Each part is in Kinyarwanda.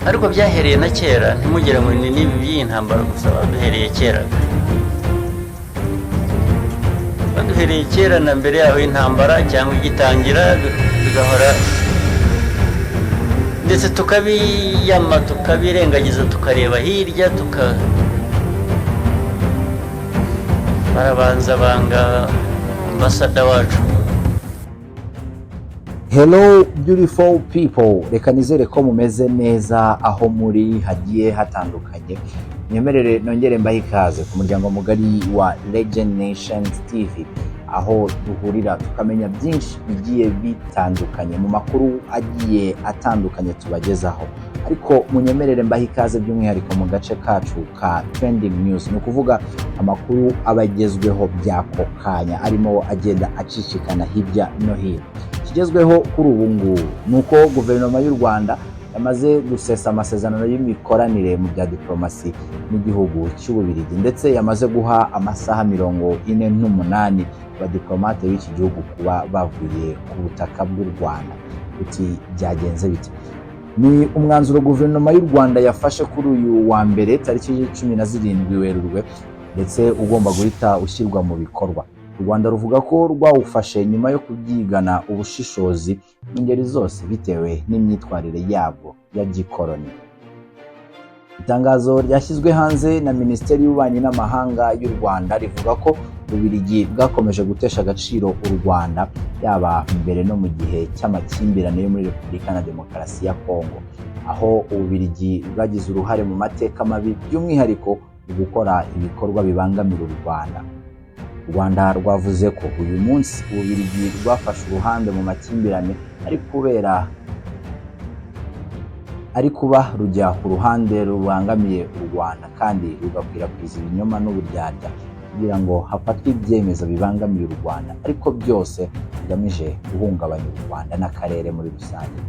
ariko byahereye na kera ntimugire ngo ni n'ibi by'intambara gusa baduhereye kera baduhereye kera na mbere yaho intambara cyangwa igitangira bigahora ndetse tukabiyama tukabirengagiza tukareba hirya barabanza banga ambasada wacu. Hello beautiful people, reka nizere ko mumeze neza aho muri hagiye hatandukanye. Nyemerere nongere mbahe ikaze ku muryango mugari wa Legend Nations TV, aho duhurira tukamenya byinshi bigiye bitandukanye mu makuru agiye atandukanye tubagezaho. Ariko munyemerere mbahe ikaze by'umwihariko mu gace kacu ka trending news, ni ukuvuga amakuru abagezweho by'ako kanya arimo agenda acicikana hirya no hino. Kigezweho kuri ubu ngubu nuko guverinoma y'u Rwanda yamaze gusesa amasezerano y'imikoranire mu bya diplomasi n'igihugu cy'Ububiligi, ndetse yamaze guha amasaha 48 abadiplomate b'iki gihugu kuba bavuye ku butaka bw'u Rwanda. Uti byagenze bite? Ni umwanzuro guverinoma y'u Rwanda yafashe kuri uyu wa mbere tariki 17 Werurwe, ndetse ugomba guhita ushyirwa mu bikorwa. U Rwanda ruvuga ko rwawufashe nyuma yo kubyigana ubushishozi ingeri zose bitewe n'imyitwarire yabwo ya gikoloni. Itangazo ryashyizwe hanze na Minisiteri y'Ububanyi n'Amahanga y'u Rwanda rivuga ko Ububiligi bwakomeje gutesha agaciro u Rwanda, yaba mbere no mu gihe cy'amakimbirane yo muri Repubulika na Demokarasi ya Kongo, aho Ububiligi bwagize uruhare mu mateka mabi by'umwihariko mu gukora ibikorwa bibangamira u Rwanda. U Rwanda rwavuze ko uyu munsi Ububiligi rwafashe uruhande mu makimbirane ari kuba rujya ku ruhande rubangamiye u Rwanda kandi rugakwirakwiza ibinyoma n'uburyarya kugira ngo hafatwe ibyemezo bibangamiye u Rwanda, ariko byose bigamije guhungabanya u Rwanda n'akarere muri rusange.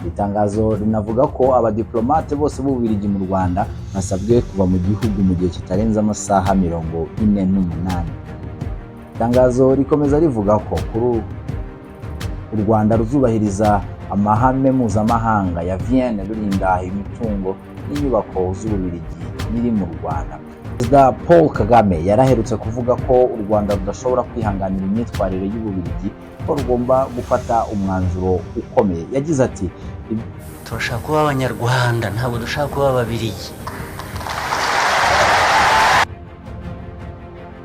Itangazo rinavuga ko abadiplomate bose b'Ububiligi mu Rwanda basabwe kuva mu gihugu mu gihe kitarenze amasaha 48. Itangazo rikomeza rivuga ko u Rwanda ruzubahiriza amahame mpuzamahanga ya Vienne rurinda imitungo n'inyubako z'Ububiligi biri mu Rwanda. Perezida Paul Kagame yaraherutse kuvuga ko u Rwanda rudashobora kwihanganira imyitwarire y'Ububiligi, ko rugomba gufata umwanzuro ukomeye. Yagize ati, turashaka kuba abanyarwanda, ntabwo dushaka kuba ababiligi.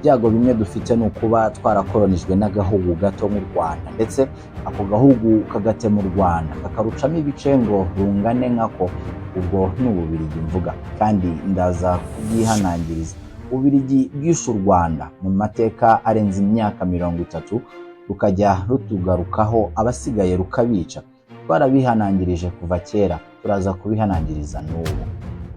Byago bimwe dufite ni ukuba twarakolonijwe n'agahugu gato mu Rwanda, ndetse ako gahugu kagate mu Rwanda kakarucamo ibice ngo rungane nkako. Ubwo ni Ububiligi mvuga, kandi ndaza kubyihanangiriza. Ububiligi bwishe u Rwanda mu mateka arenze imyaka 30, rukajya rutugarukaho abasigaye rukabica. Twarabihanangirije kuva kera, turaza kubihanangiriza n'ubu.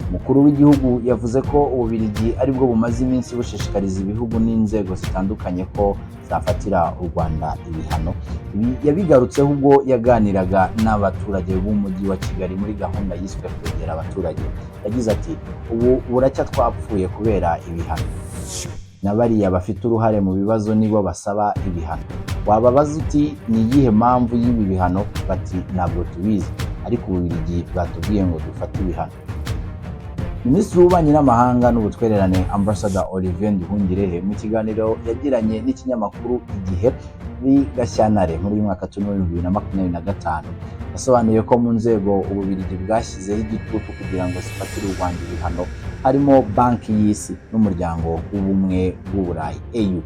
Umukuru w'igihugu yavuze ko Ububiligi aribwo bumaze iminsi bushishikariza ibihugu n'inzego zitandukanye ko zafatira u Rwanda ibihano. Ibi yabigarutseho ubwo yaganiraga n'abaturage b'umujyi wa Kigali muri gahunda yiswe kwegera abaturage. Yagize ati, ubu buracya twapfuye kubera ibihano, n'abariya bafite uruhare mu bibazo nibo basaba ibihano. Wababaza uti ni iyihe mpamvu y'ibi bihano? Bati ntabwo tubizi, ariko Ububiligi bwatubwiye ngo dufate ibihano. Minisitiri w'Ububanyi n'Amahanga n'Ubutwererane Ambassador Olivier Nduhungirehe mu kiganiro yagiranye n'ikinyamakuru Igihe muri Gashyantare muri uyu mwaka 2025 yasobanuye ko mu nzego Ububiligi bwashyizeho igitutu kugira ngo zifatire u Rwanda ibihano harimo Banki y'Isi n'Umuryango w'Ubumwe bw'Uburayi EU.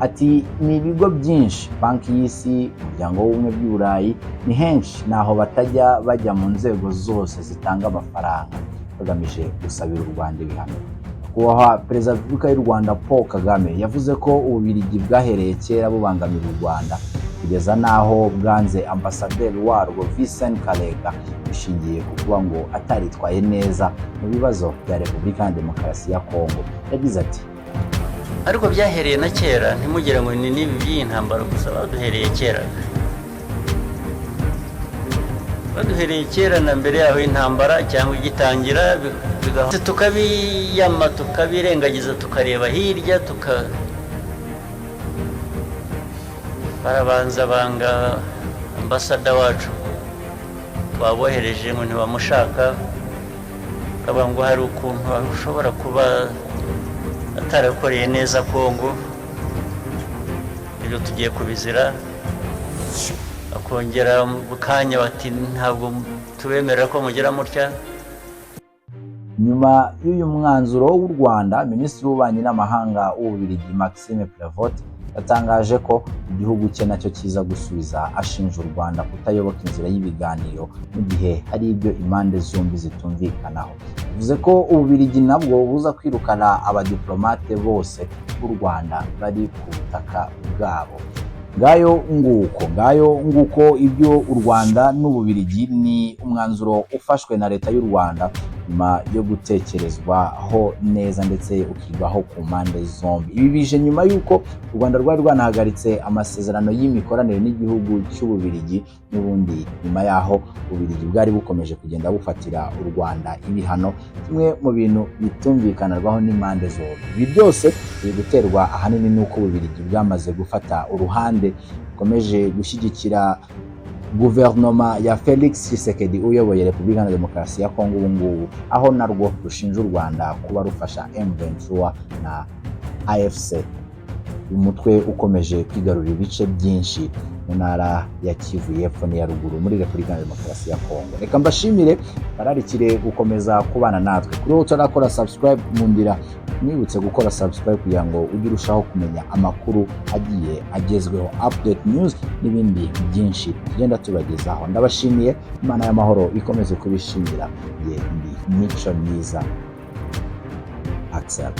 Ati ni ibigo byinshi, Banki y'Isi, Umuryango w'Ubumwe bw'Uburayi, ni henshi naho batajya bajya mu nzego zose zitanga amafaranga bagamije gusabira u Rwanda ibihano. Kubaha Perezida wa Repubulika y'u Rwanda Paul Kagame yavuze ko Ububiligi bwahereye kera bubangamira u Rwanda kugeza naho bwanze ambasaderi warwo Vincent Karega bishingiye ku kuba ngo ataritwaye neza mu bibazo bya Repubulika ya Demokarasi ya Kongo. Yagize ati, ariko byahereye na kera ntimugire ngo ni n'ibi by'intambara gusa baduhereye kera baduhereye kera na mbere yaho intambara cyangwa igitangira tukabiyama tukabirengagiza tukareba hirya barabanza banga ambasada wacu twabohereje ngo ntibamushaka akaba ngo hari ukuntu ushobora kuba atarakoreye neza Kongo, ibyo tugiye kubizira, akongera mu kanya bati ntabwo tubemerera ko mugira mutya. Nyuma y'uyu mwanzuro w'u Rwanda, Minisitiri w'Ububanyi n'Amahanga w'Ububiligi Maxime Prévost yatangaje ko igihugu cye nacyo kiza gusubiza ashinja u Rwanda kutayoboka inzira y'ibiganiro mu gihe hari ibyo impande zombi zitumvikanaho. Bivuze ko Ububiligi nabwo buza kwirukana abadiplomate bose b'u Rwanda bari ku butaka bwabo. Ngayo nguko ibyo u Rwanda n'Ububiligi, ni umwanzuro ufashwe na leta y'u Rwanda nyuma yo gutekerezwaho neza ndetse ukigwaho ku mpande zombi. Ibi bije nyuma y'uko u Rwanda rwari rwanahagaritse amasezerano y'imikoranire n'igihugu cy'Ububiligi, n'ubundi nyuma yaho Ububiligi bwari bukomeje kugenda bufatira u Rwanda ibihano, kimwe mu bintu bitumvikanarwaho n'impande zombi. Ibi byose biri guterwa ahanini n'uko Ububiligi bwamaze gufata uruhande bukomeje gushyigikira guverinoma ya Felix Tshisekedi uyoboye Repubulika ya Demokarasi ya Kongo ubu ngubu, aho narwo rushinja u Rwanda kuba rufasha M23 na AFC, umutwe ukomeje kwigarurira ibice byinshi mu ntara ya Kivu y'Epfo n'iya Ruguru muri Repubulika ya Demokarasi ya Kongo. Reka mbashimire, bararikire gukomeza kubana natwe. Kuri wowe utarakora subscribe, mundira mwibutse gukora subscribe kugira ngo ujye urushaho kumenya amakuru agiye agezweho, update news n'ibindi byinshi tugenda tubagezaho. Ndabashimiye, Imana y'amahoro ikomeze kubishimira. Ye ndi Mico Myiza Axel.